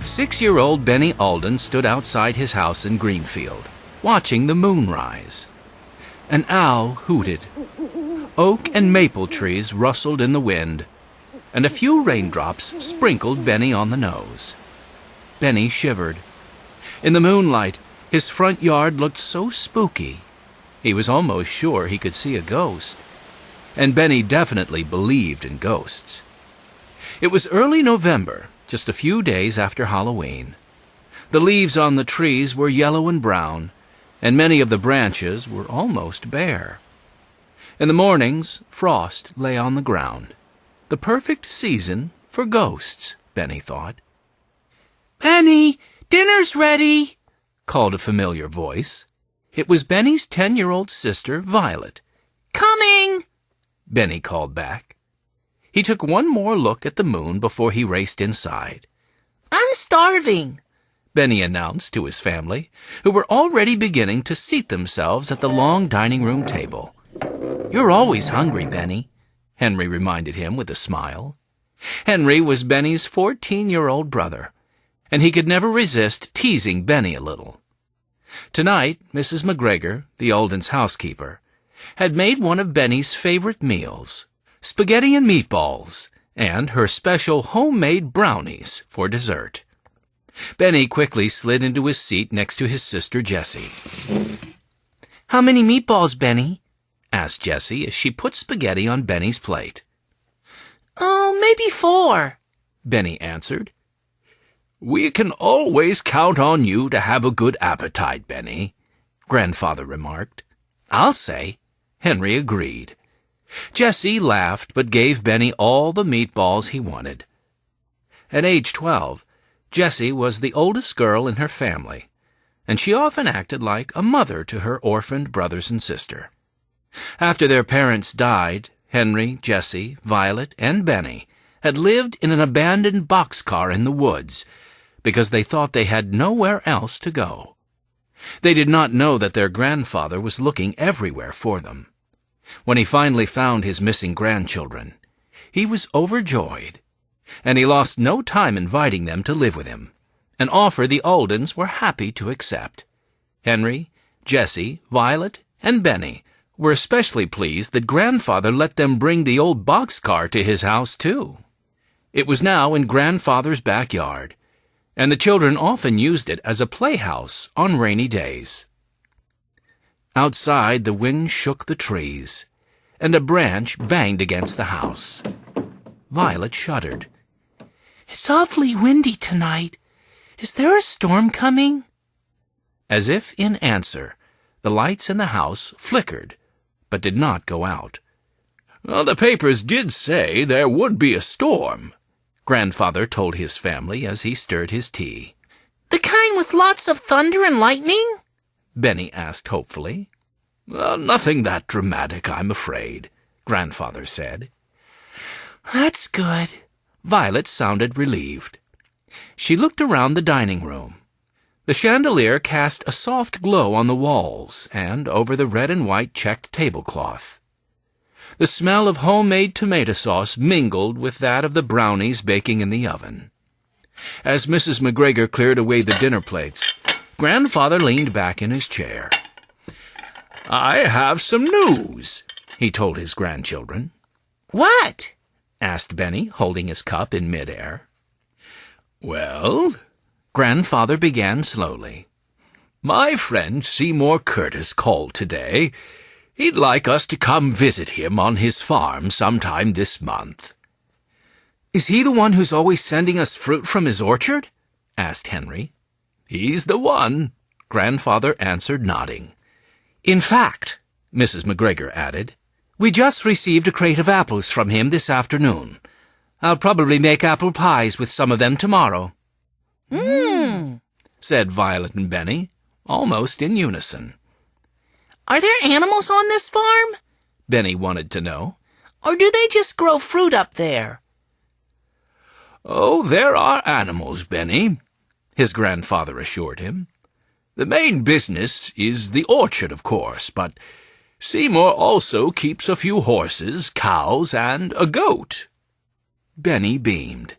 6-year-old Benny Aldens stood outside his house in Greenfield, watching the moon rise. An owl hooted. Oak and maple trees rustled in the wind, and a few raindrops sprinkled Benny on the nose. Benny shivered. In the moonlight, his front yard looked so spooky. He was almost sure he could see a ghost. And Benny definitely believed in ghosts. It was early November, just a few days after Halloween. The leaves on the trees were yellow and brown, and many of the branches were almost bare. In the mornings, frost lay on the ground. The perfect season for ghosts, Benny thought. "Benny, dinner's ready," called a familiar voice. It was Benny's 10-year-old sister, Violet. "Coming," Benny called back. He took one more look at the moon before he raced inside. "I'm starving," Benny announced to his family, who were already beginning to seat themselves at the long dining room table. "You're always hungry, Benny," Henry reminded him with a smile. Henry was Benny's 14-year-old brother, and he could never resist teasing Benny a little. Tonight, Mrs. McGregor, the Aldens housekeeper, had made one of Benny's favorite meals, spaghetti and meatballs, and her special homemade brownies for dessert. Benny quickly slid into his seat next to his sister Jessie. "How many meatballs, Benny?" asked Jessie as she put spaghetti on Benny's plate. "Oh, maybe 4, Benny answered. "We can always count on you to have a good appetite, Benny," Grandfather remarked. "I'll say," Henry agreed. Jessie laughed but gave Benny all the meatballs he wanted. At age 12, Jessie was the oldest girl in her family, and she often acted like a mother to her orphaned brothers and sister. After their parents died, Henry, Jessie, Violet, and Benny had lived in an abandoned boxcar in the woods because they thought they had nowhere else to go. They did not know that their grandfather was looking everywhere for them. When he finally found his missing grandchildren, he was overjoyed, and he lost no time inviting them to live with him, an offer the Aldens were happy to accept. Henry, Jessie, Violet, and Benny were especially pleased that Grandfather let them bring the old boxcar to his house, too. It was now in Grandfather's backyard, and the children often used it as a playhouse on rainy days. Outside, the wind shook the trees, and a branch banged against the house. Violet shuddered. "It's awfully windy tonight. Is there a storm coming?" As if in answer, the lights in the house flickered, but did not go out. "Well, the papers did say there would be a storm," Grandfather told his family as he stirred his tea. "The kind with lots of thunder and lightning?" Benny asked hopefully. "Well, nothing that dramatic, I'm afraid," Grandfather said. "That's good." Violet sounded relieved. She looked around the dining room. The chandelier cast a soft glow on the walls and over the red and white checked tablecloth. The smell of homemade tomato sauce mingled with that of the brownies baking in the oven. As Mrs. McGregor cleared away the dinner plates, Grandfather leaned back in his chair. "I have some news," he told his grandchildren. "What?" asked Benny, holding his cup in midair. "Well," Grandfather began slowly, "my friend Seymour Curtis called today. He'd like us to come visit him on his farm sometime this month." "Is he the one who's always sending us fruit from his orchard?" asked Henry. "He's the one," Grandfather answered, nodding. "In fact," Mrs. McGregor added, "we just received a crate of apples from him this afternoon. I'll probably make apple pies with some of them tomorrow." Said Violet and Benny, almost in unison. "Are there animals on this farm?" Benny wanted to know. "Or do they just grow fruit up there?" "Oh, there are animals, Benny," his grandfather assured him. "The main business is the orchard, of course, but Seymour also keeps a few horses, cows, and a goat." Benny beamed.